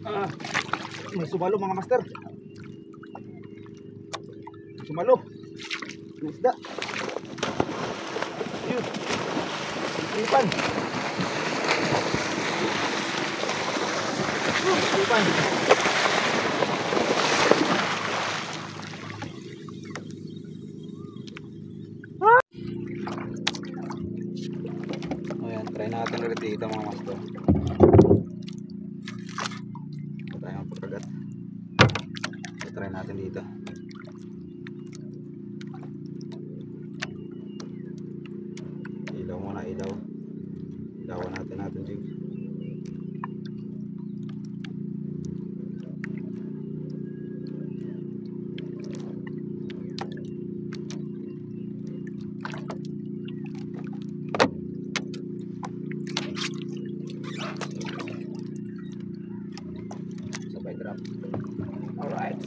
Ah, may sumalo mga master. Sumalo. May isda. Yun. Ipan. Ipan. Ayan, try natin ulit dito mga master. Ito tayong pagkagat. Try natin dito. Ilaw muna, ilaw. Ilawan natin jig. Sabay drop. Alright.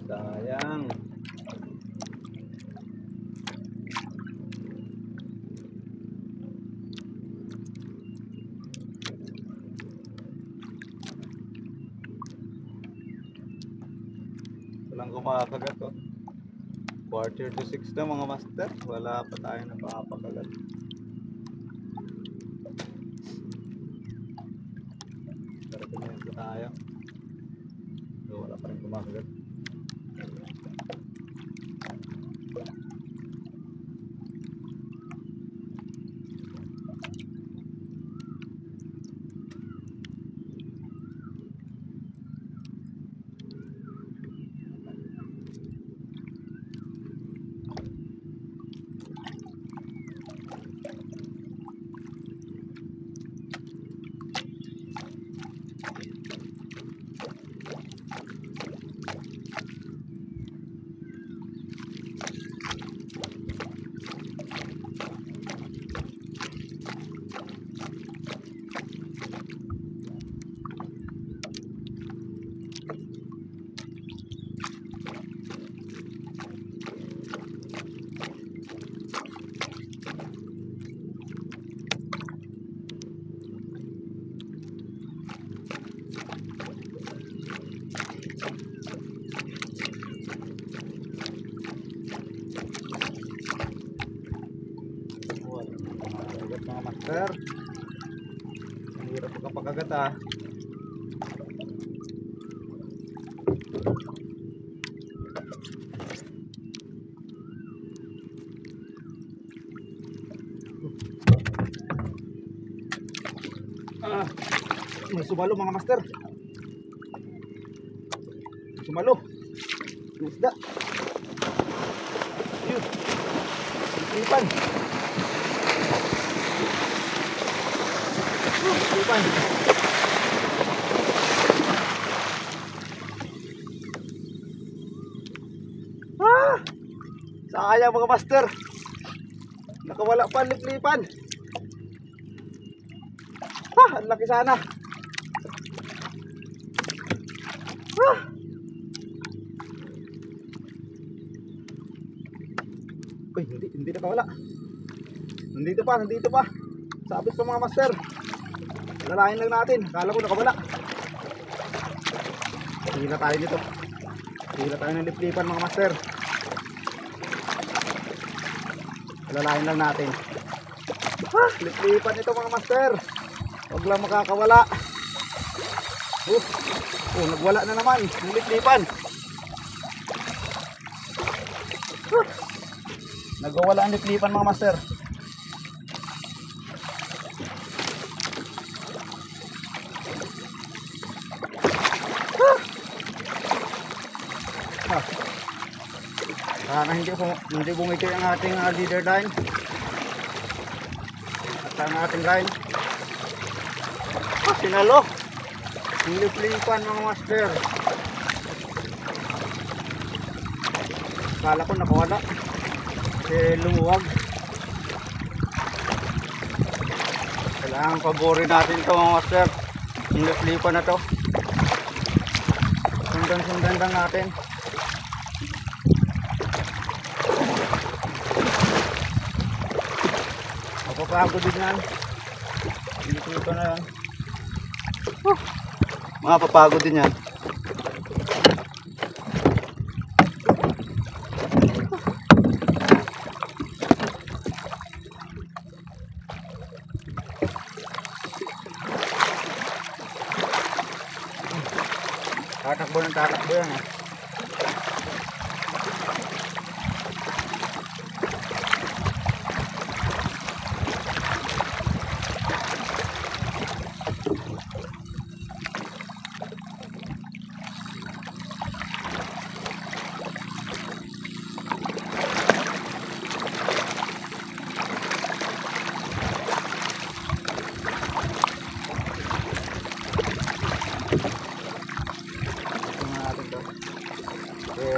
Sayang. Walang kumakagat oh. 5:45 na mga master. Wala pa tayo napapakagat. Pero tumingin tayo. So, wala pa rin kumakagat. master. Ang hirap magkapakagat ah. May sumalo mga master. Sumalo. May isda. Yun. Ipan. Ipan. Sayang mga master. Nakawala pa ang liplipan. Ang laki sana. Uy, hindi nakawala. Nandito pa. Sabit pa mga master. Lalahin lang natin. Akala ko nakawala. Hila tayo nito. Hila tayo ng liplipan mga master. Lalahin lang natin. Liplipan ito mga master. Huwag lang makakawala. Nagwala na naman yung liplipan. Nagwawala ang liplipan mga master. Sana hindi bumiti ang ating leader line at ang ating line. Sinalo yung liplipan mga master. Kala ko nakawala kasi lumuwag. Kailangan paborin natin ito mga master, yung liplipan na to. Sundan lang natin. Mapapagod din yan. Dito na yan. Mapapagod din yan. Tatakbo yan eh.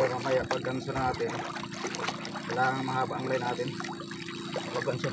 Mamaya pag ganso natin, kailangan mahaba ang line natin pag ganso.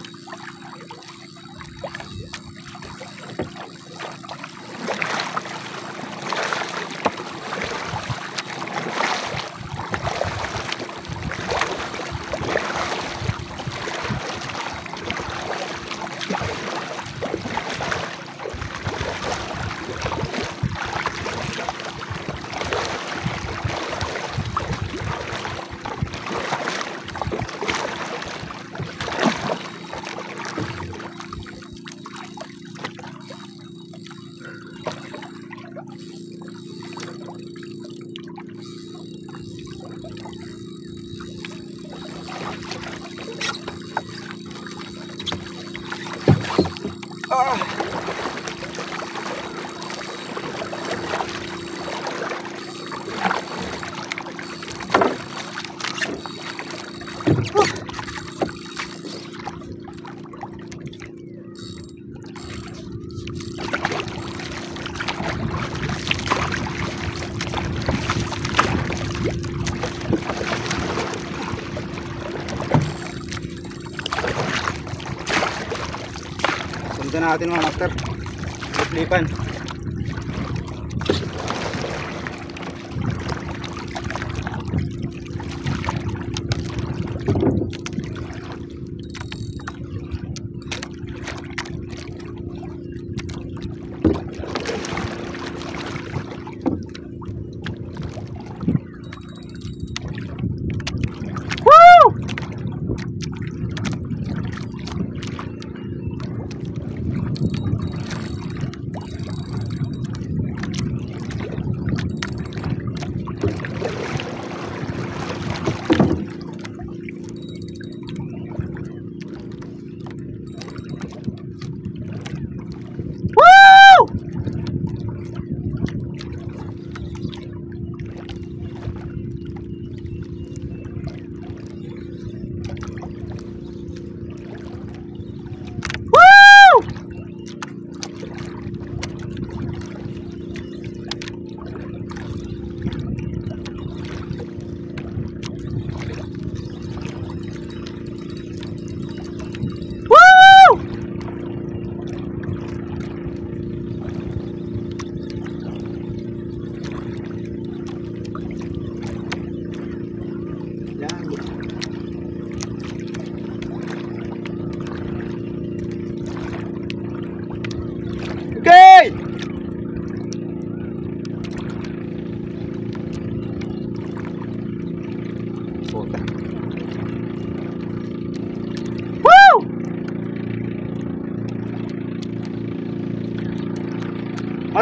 Sundan natin mga master, liplipan.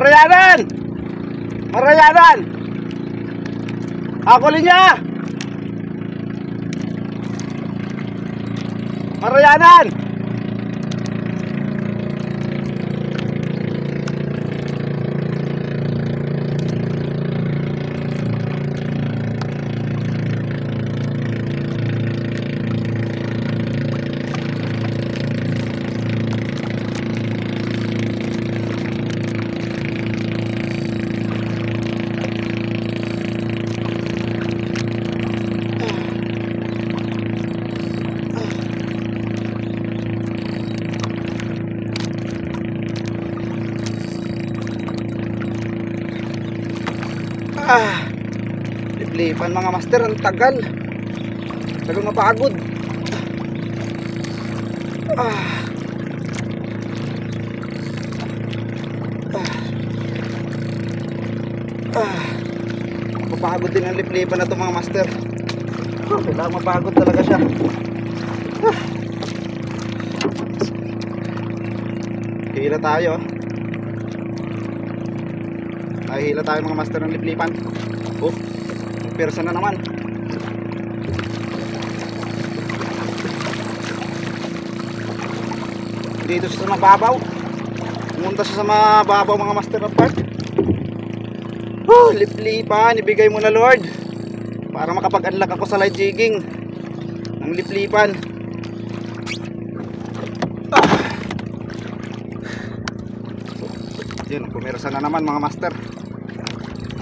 Marayanan! Marayanan! Ako linya! Marayanan! Lipan mga master, ang tagal mapagod. Mapagod din ang liplipan na ito mga master. Kailangan mapagod talaga siya. Hila tayo. Ay, hila tayo mga master ng liplipan. Persa na naman. Dito siya sa mababaw. Pumunta siya sa mababaw mga master of part. Liplipan, ibigay mo na Lord para makapag-unlock ako sa light jigging ng liplipan. Yun, pumersa na naman mga master.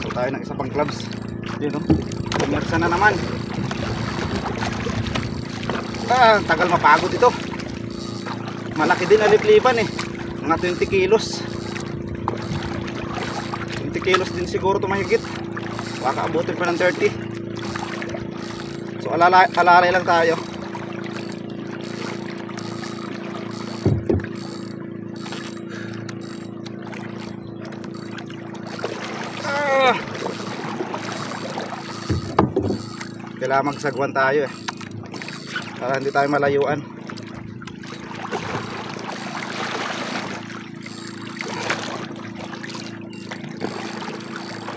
So tayo ng isa pang clubs. Yun o, pumersa na naman. Tagal mapagod ito. Malaki din ang liplipan eh, mga 20 kilos. 20 kilos din siguro ito mahigit. Baka abutin pa ng 30. So alalay lang tayo. Kailangan magsagwan tayo eh, para hindi tayo malayuan.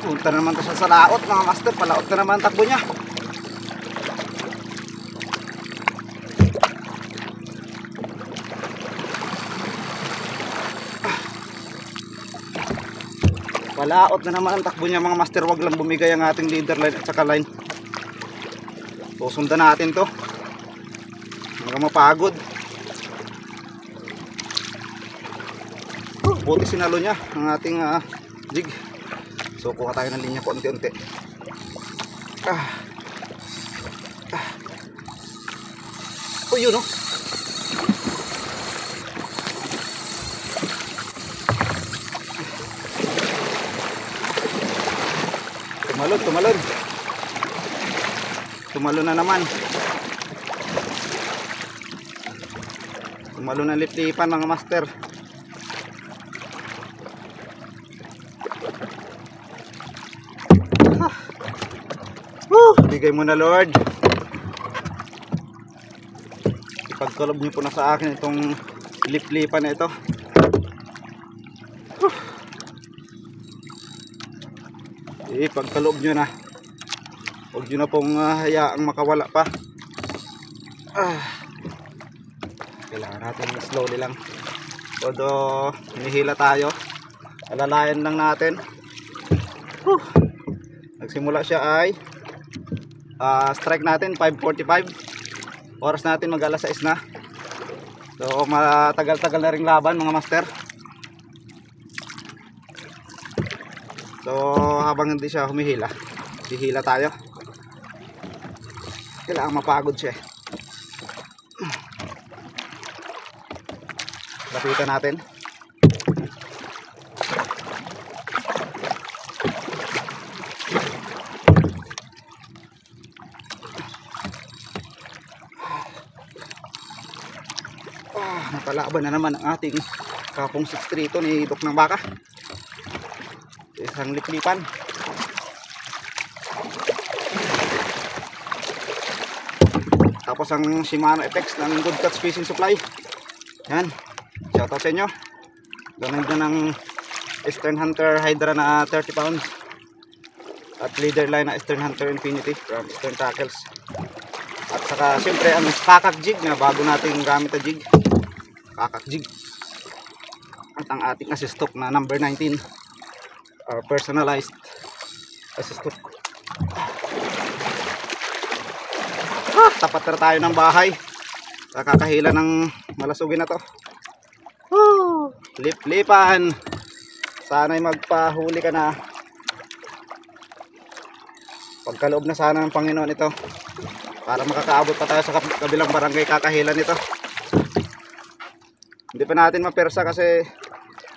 Punta na naman siya sa laot mga master. Palaot na naman takbo niya. Palaot na naman ang takbo niya mga master. Wag lang bumigay ang ating leader line at saka line. Susundan natin to hanggang mapagod. Buti sinalo niya ang ating jig. So kuha tayo ng linya po unti-unti. Yun o. Tumalon. Tumalon na naman. Tumalon na liplipan mga master. Bigay mo na Lord. Ipagkalob niyo po na sa akin itong liplipan na ito. Ipagkalob niyo na. Huwag nyo na pong hayaang makawala pa. Kailangan natin slowly lang. Although hinihila tayo, alalayan lang natin. Nagsimula siya ay strike natin 5:45. Oras natin mag alas 6 na. So matagal-tagal na ring laban mga master. So habang hindi siya humihila, hihila tayo. Kailangan mapagod siya. Lapitan natin. Napalaban na naman ang ating kapong 6-3 ni Dok ng Baka. Isang liplipan. Tapos ang Shimano FX ng Good Catch Fishing Supply. Yan. Shoutout sa inyo. Ganun ng Eastern Hunter Hydra na 30 pounds. At leader line na Eastern Hunter Infinity from Eastern Tackles. At saka siyempre ang kakak jig na bago natin gamit na jig. Kakak jig. At ang ating assist hook na number 19. Personalized assist hook. Tapat na tayo ng bahay. Kakakahila ng malasugin na to. Lip-lipan. Sana'y magpahuli ka na. Pagkaloob na sana ng Panginoon ito. Para makakaabot pa tayo sa kabilang barangay kakahilan nito. Hindi pa natin mapersa kasi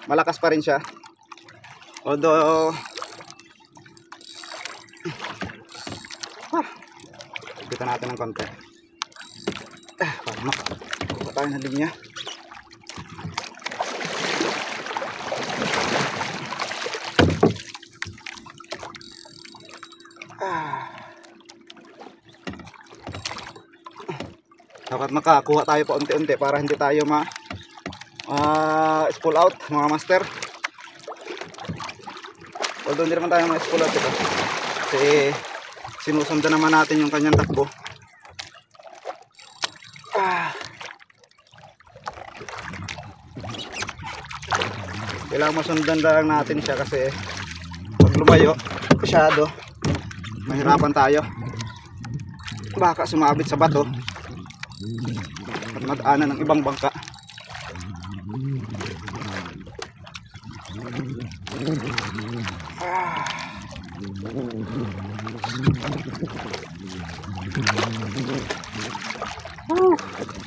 malakas pa rin siya. Although kita natin ng konti. Para makakuha tayo ng linya. Dapat makakuha tayo pa unti-unti para hindi tayo spool out mga master. Although hindi naman tayo ma-spool out ito kasi sinusundan naman natin yung kanyang takbo. Kailangan masundan lang natin siya kasi pag lumayo masyado mahirapan tayo, baka sumabit sa bato at madaanan ng ibang bangka.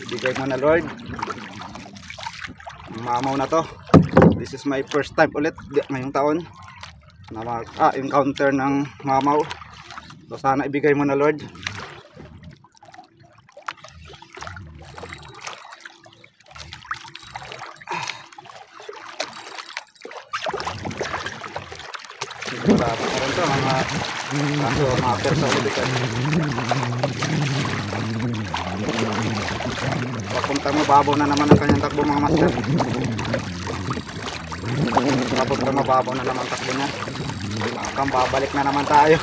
Bigay mo na Lord, mamaw na to. This is my first time ulit ngayong taon na encounter ng mamaw. So sana ibigay mo na Lord. Marami pa rin ito mga persa ulit. Papunta mababaw na naman ang kanyang takbo mga master. Papunta mababaw na naman takbo niya. Makakang babalik na naman tayo.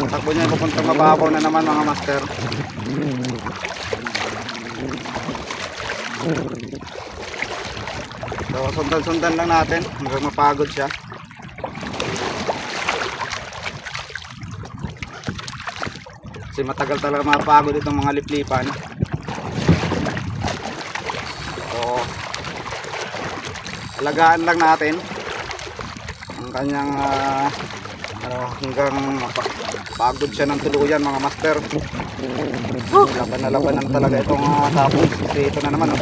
Takbo niya papunta mababaw na naman mga master. So sundan-sundan lang natin hanggang mapagod siya. Kasi matagal talaga mapagod itong mga liplipan. So alagaan lang natin ang kanyang hanggang pagod siya ng tuluyan mga master. Laban na labanan talaga itong kapon. Kasi ito na naman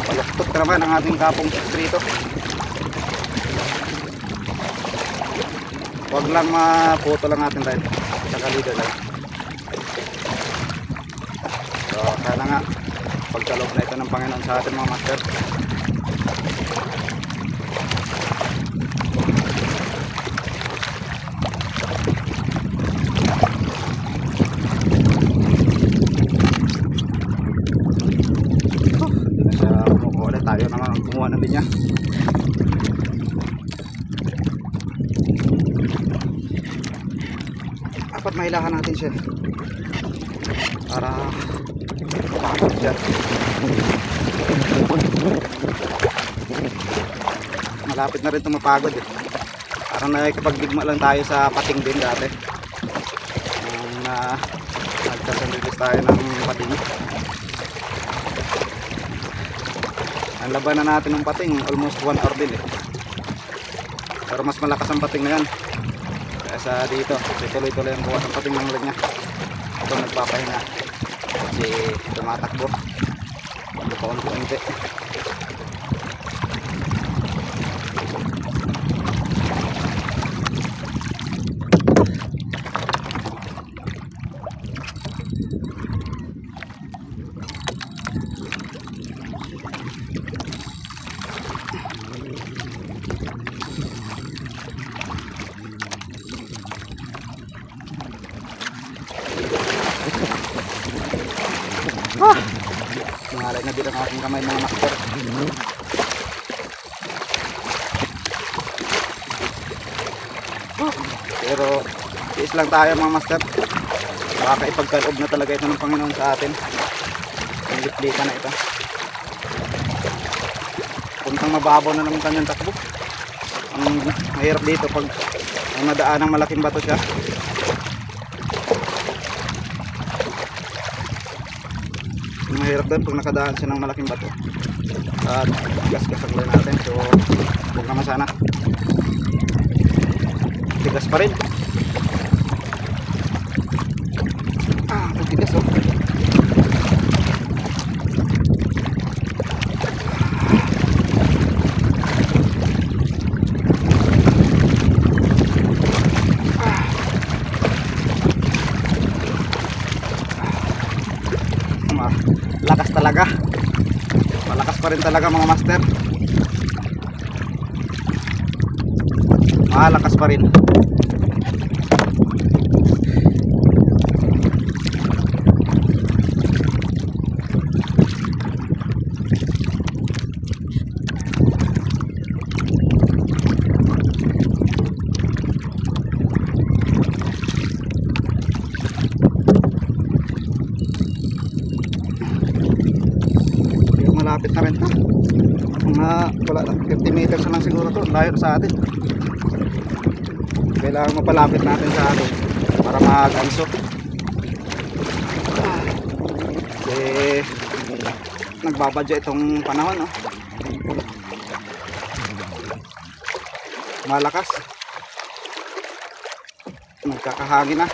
palaktot na naman ang ating kapong strito. Huwag lang maputo lang natin tayo sa kalida lang. So sana nga pagkaloob na ito ng Panginoon sa atin mga master. Tayo naman ang kumuha ng linya. Dapat mahilahan natin siya para mapagod siya. Malapit na rin itong mapagod eh. Parang nakikipagdigma lang tayo sa pating din dati. Nagkasandilis tayo ng pating. Ang labanan natin ng pating almost 1 hour din eh. Pero mas malakas ang pating na yan kaysa dito kasi tuloy-tuloy ang buhat ng pating ng leg nya. Ito nagpapahinga kasi tumatakbo paunti-unti. Nangalay na din ang aking kamay mga master. Pero tiis lang tayo mga master. Nakakaipagkaloob na talaga ito ng Panginoon sa atin. Ang liplita na ito. Puntang mababaw na naman kanyang takbo. Ang mahirap dito pag may madaan ng malaking bato siya. Ang mahirap doon pag nakadaan siya ng malaking bato. At gas-gas ang line natin. So huwag naman sana. Tigas pa rin. Tigas oh. Lakas talaga. Malakas pa rin talaga mga master. Malakas pa rin. Malapit na rin to. Mga wala, 50 meters na lang siguro to. Layo sa atin. Kailangan mapalapit natin sa atin para mag-anso. Nagbabadya itong panahon, no? Malakas. Nagkakahangin na.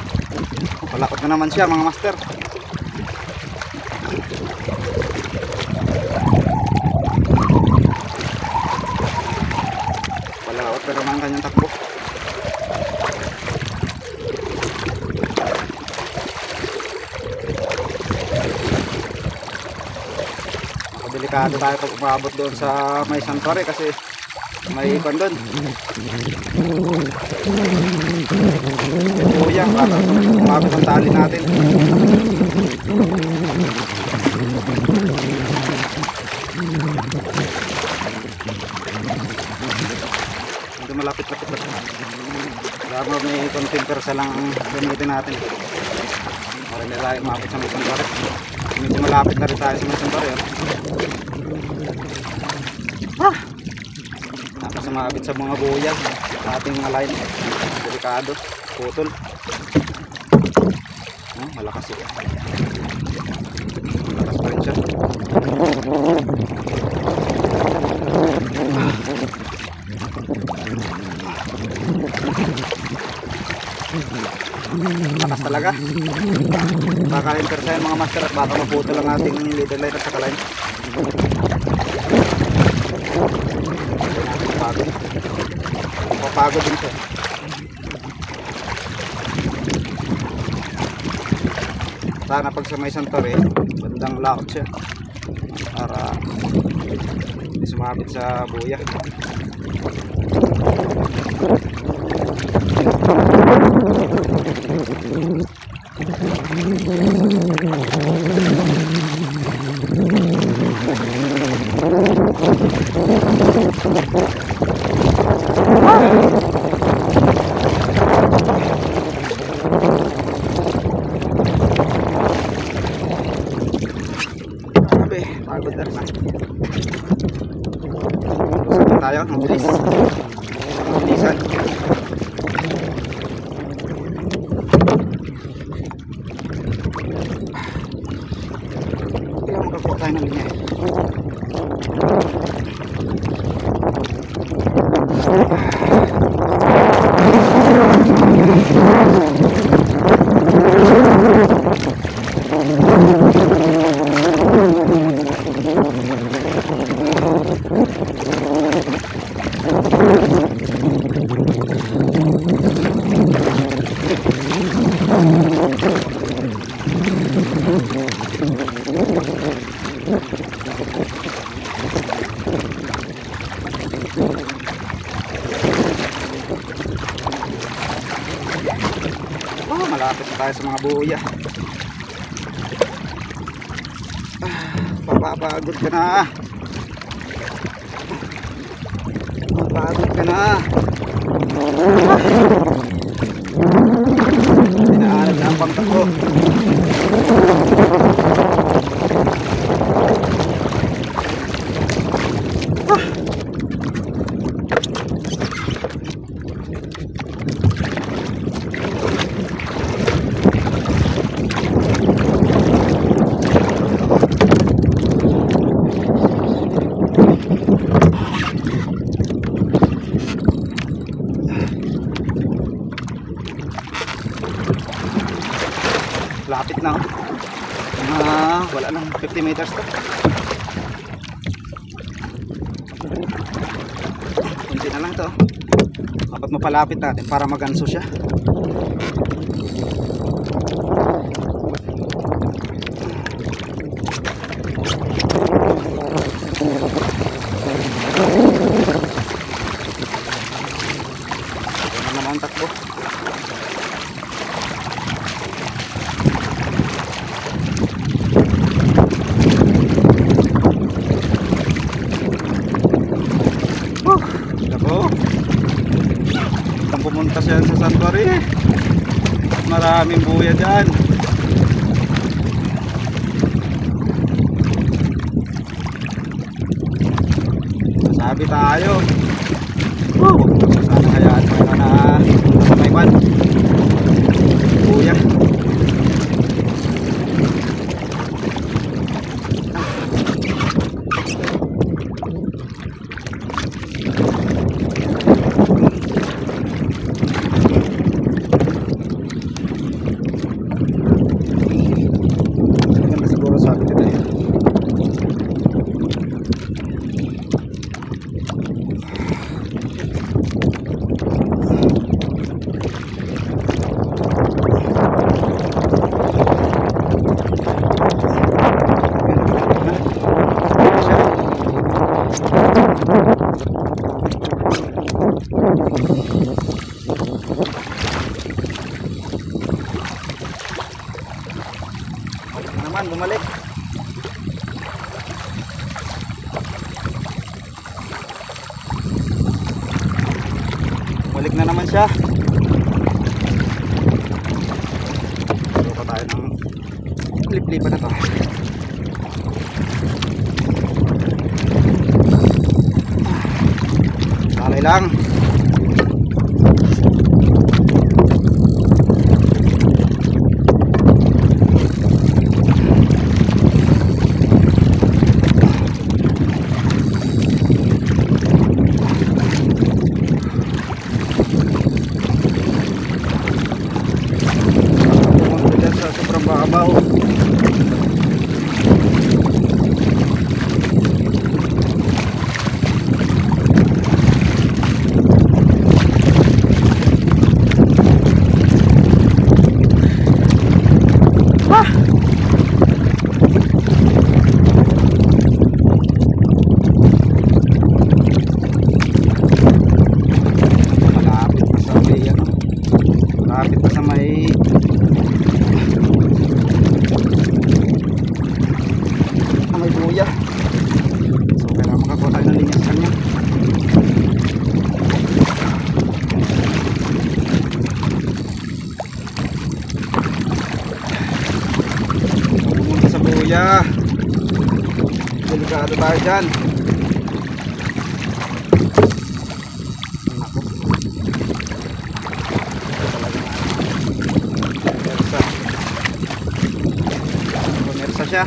Palakot na naman siya mga master. Palakot na naman ang kanyang takbo. Delikado tayo pag umabot doon sa may santuary kasi may ipan doon. Kuya, baka umabot ang tali natin. Hindi malapit-lapit lang. Kaya may container sa lang gamitin natin. Para nila umabot sa may santuary. Medyo malapit na rin tayo sa may santuary. Nakasumabit sa mga buyag ating mga line. Delikado, putol. Malakas yun. Malakas pa rin siya. Malakas talaga. Baka-enter tayo mga master at baka maputol ang ating leader line at saka line. Papagod din siya. Sana pag sa may santuary bandang laot siya para hindi sumabit sa buya. Pagod na rin na. Lusot tayo, mabilis. Mabilisan. Kailangan makakuha tayo ng linya. Malapit na tayo sa mga buya. Papapagod ka na. Papagod ka na. Pinaalag na ang pangtakbo. Lapit na. Wala nang 50 meters to. Kunti na lang to. Dapat mapalapit natin para maganso siya. Ano naman takbo. Pumunta siya sa Santuari. Maraming buya dyan. Sasabi tayo. Sana hayaan mo na sa may ban. Buya. Bumalik. Bumalik na naman siya. Pero pa tayo ng lip-lipan na to. Salay lang. Babaw. Malapit pa sa may buya. So kailangan makakuha tayo ng linya sa kanya. Pumunta sa buya. Delikado tayo dyan. Pumersa siya.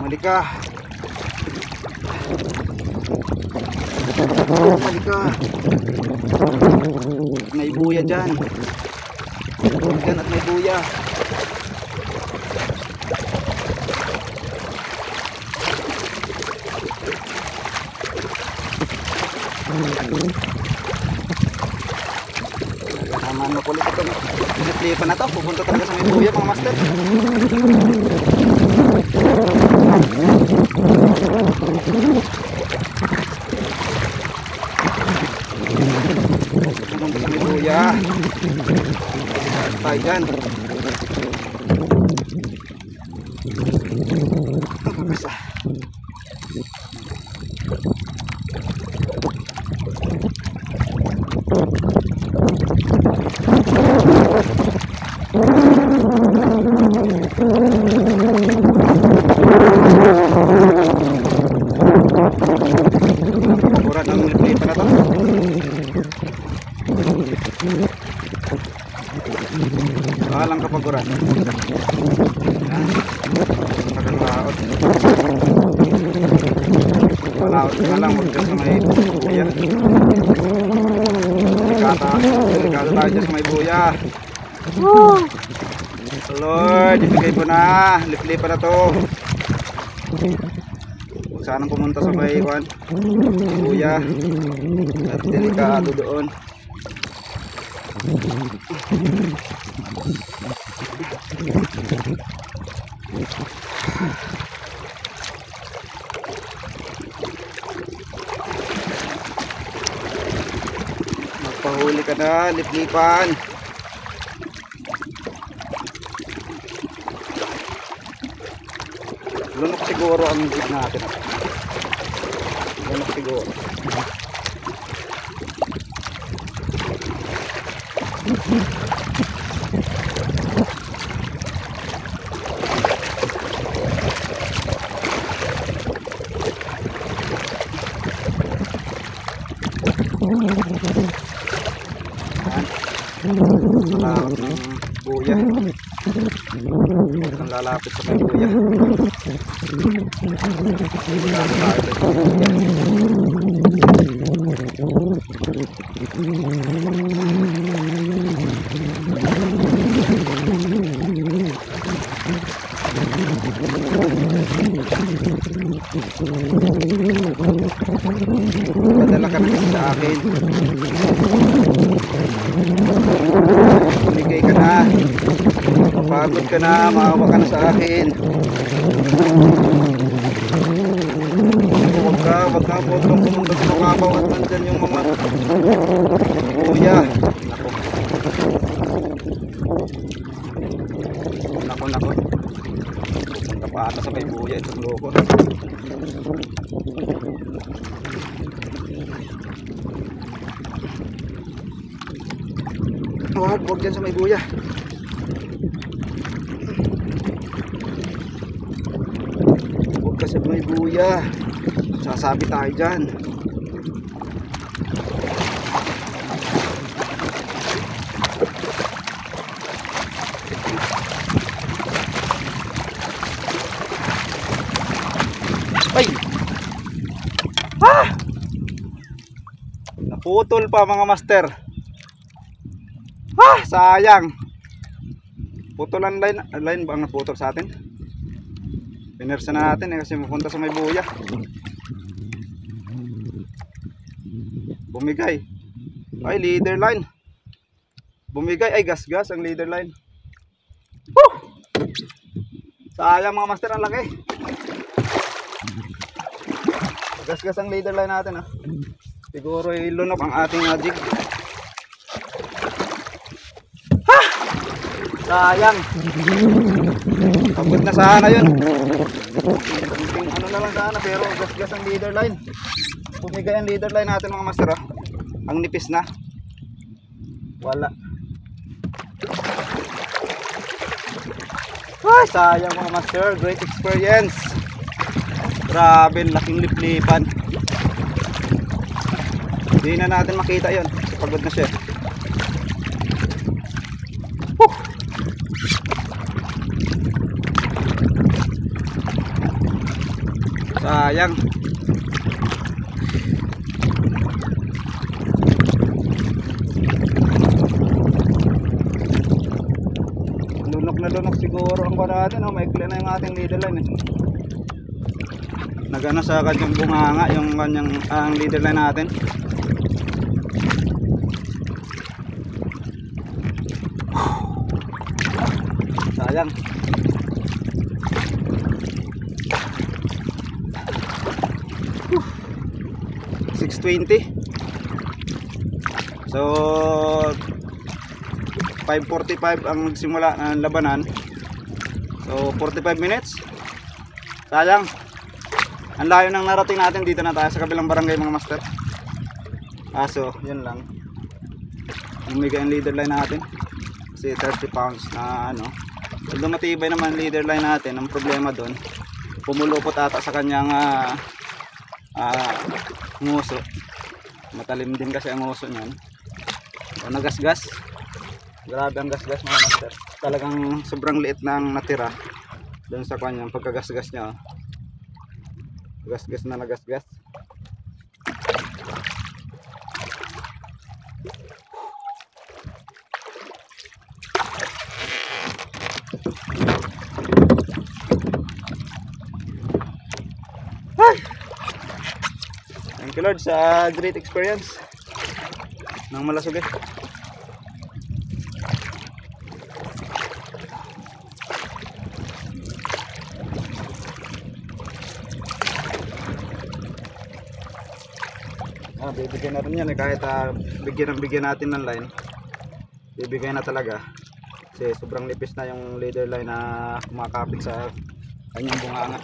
Halika. Halika. May buya dyan. Dyan at may buya. Naman makulit itong pinitlipan na to. Pupunta talaga sa may buya mga master. Pupunta sa may buya. Tayo dyan. Isa. Napakuran ang nilipa na to. Walang kapaguran. Nakalaot. Malaot ka lang, huwag dyan sa may buya. Delikado tayo dyan sa may buya. Lord, ibigay mo na. Liplipa na to. Huwag sanang pumunta sa may buya. At delikado doon. Magpahuli ka na, liplipan. Lunok siguro ang jig natin. Lunok siguro. Malawak ng buya. Ang lalapit sa may buya. Padala ka na sa akin. Bumigay ka na. Mapagod ka na. Maawa ka na sa akin. Huwag ka potong pumunta sa makabaw at nandyan yung mga buya. Nako. Punta pa ata sa may buya itong loko. Huwag dyan sa may buya. Huwag ka sa may buya. Sasabi tayo dyan. Ay! Naputol pa mga master. Sayang. Putulan line ba ang naputol sa atin? Pinersa na natin kasi mapunta sa may buya. Bumigay. Ay, leader line. Bumigay. Ay, gas ang leader line. Woo! Sayang mga master, ang laki. Gas ang leader line natin. Siguro ilunok ang ating jig. Sayang. Pagod na sana yun. Ano na lang sana, pero gas ang leader line. Bumigay ang leader line natin mga master. Ang nipis na. Wala. Ay, sayang mga master. Great experience. Grabe, laking liplipan. Hindi na natin makita yon. Pagod na siya. Sayang. Lunok na lunok siguro ang natin, oh. Maikli na yung ating leader line, eh. Nagana sa kanyang bunganga yung kanyang ang leader line natin. Sayang. Whew. 620. So 5:45 ang nagsimula ng labanan. So 45 minutes. Sayang. Ang layo nang narating natin, dito na tayo sa kabilang barangay mga master. So yun lang. Umigay ang leader line natin. Kasi 30 pounds na ano. Although matibay naman leader line natin, ang problema doon, pumulupot ata sa kanyang nguso. Matalim din kasi ang nguso niyan. O nagasgas. Grabe ang gasgas mga master. Talagang sobrang liit na ang natira doon sa kanyang pagkagasgas niya. Gasgas na nagasgas. Thank you Lord sa great experience ng Malasugi. Bibigyan na rin yan, eh. Kahit bigyan natin ng line, bibigyan na talaga kasi sobrang nipis na yung leader line na kumakapit sa kanyang bunganga.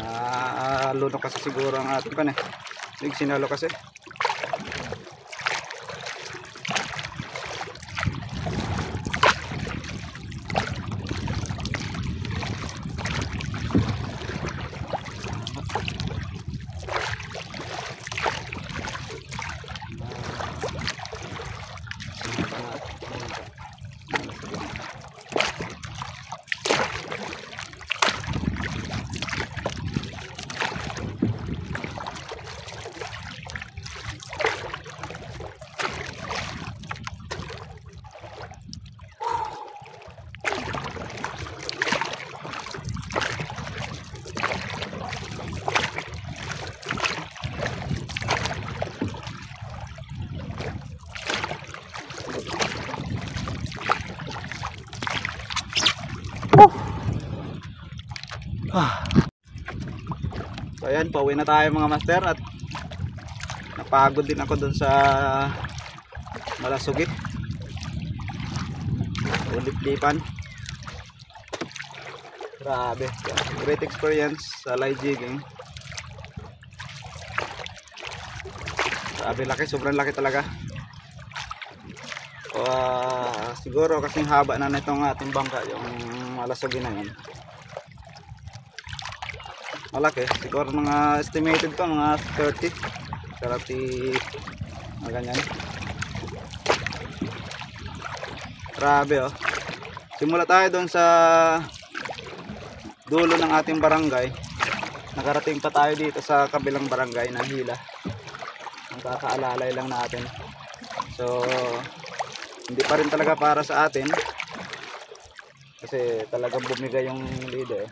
Nalunok kasi siguro ang ating pan, eh. Sinalo kasi. So ayan, pauwi na tayo mga master at napagod din ako dun sa Malasugi. Ulit-lipan. Grabe, great experience sa live jigging. Grabe laki, sobrang laki talaga. Siguro kasing haba na nitong ating bangka yung Malasugi na yan. Malaki, siguro mga estimated ko mga 30 mga ganyan. Grabe, oh. Simula tayo doon sa dulo ng ating barangay, nakarating pa tayo dito sa kabilang barangay na Hila. Ang kakaalalay lang natin. So hindi pa rin talaga para sa atin kasi talagang bumigay yung leader.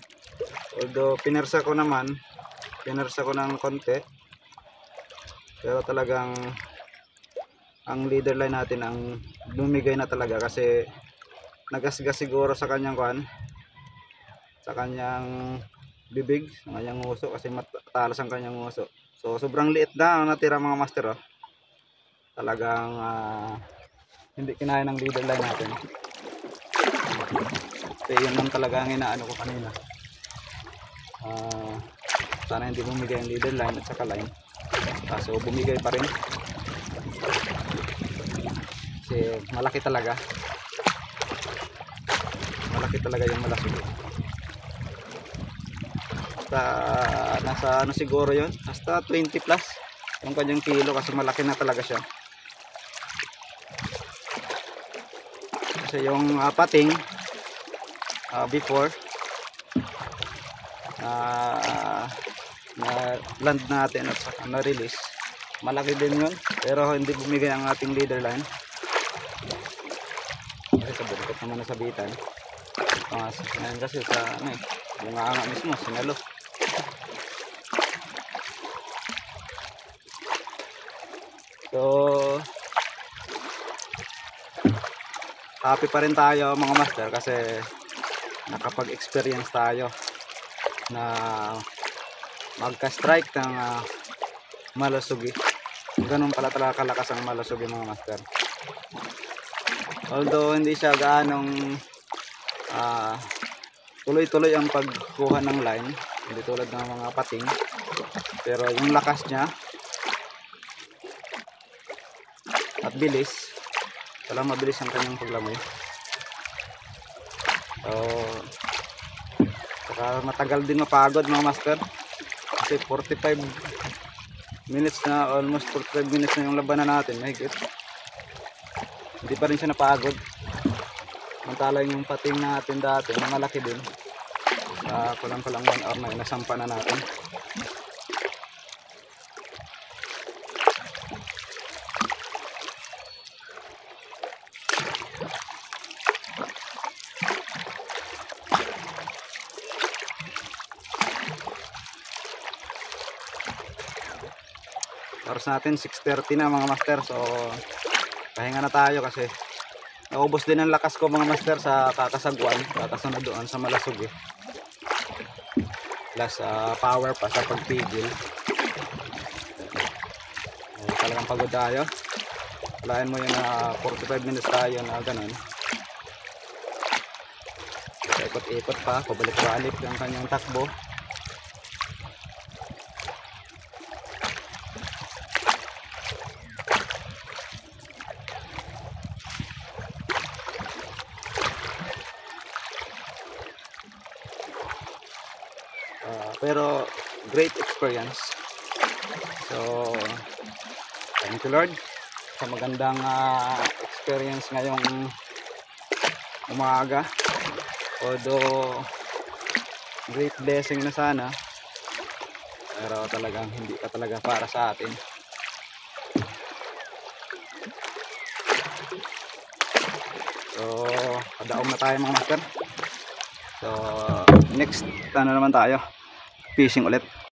Although pinersa ko ng konti, pero talagang ang leader line natin ang bumigay na talaga kasi nagasgas siguro sa kanyang sa kanyang bibig, sa kanyang nguso kasi matalas ang kanyang nguso. So sobrang liit na ang natira mga master, oh. Talagang hindi kinaya ng leader line natin. So yun lang talaga ang inaano ko kanina. Sana hindi bumigay ang leader line at saka line, so bumigay pa rin kasi malaki talaga yung Malasugi. Basta nasa ano siguro yon, basta 20 plus yung kanyang kilo kasi malaki na talaga siya. Kasi yung pating before na land natin at saka na release, malaki din yun, pero hindi bumigay ang ating leader line kasi sa bukot naman nasabitan. Ngayon kasi sa ano yung anga mismo sinalo. So happy pa rin tayo mga master kasi nakapag-experience tayo na magka-strike ng malasugi. Ganun pala talaga kalakas ang malasugi mga master. Although hindi siya gaanong tuloy-tuloy ang pagkuha ng line, hindi tulad ng mga pating, pero yung lakas niya at bilis, talagang mabilis ang kanyang paglamoy. So saka matagal din mapagod mga master kasi 45 minutes na, almost 45 minutes na yung labanan natin, mahigit. Hindi pa rin siya napagod. Mantala yung pating natin dati na malaki din, kulang 1 hour na inasampa na natin. Oras natin 6:30 na mga master, so pahinga na tayo kasi naubos din ang lakas ko mga master sa kakasagwan, kakasunod doon sa malasugi, plus power pa sa pagpigil. Talagang pagod tayo. Walain mo yun na 45 minutes tayo na ganun, ikot-ikot pa, pabalik-balik yung kanyang takbo. Pero great experience. So thank you Lord sa magandang experience ngayong umaga. Although great blessing na sana, pero talagang hindi pa talaga para sa atin. So kadaong na tayo mga master. So next ano naman tayo, fishing ulit.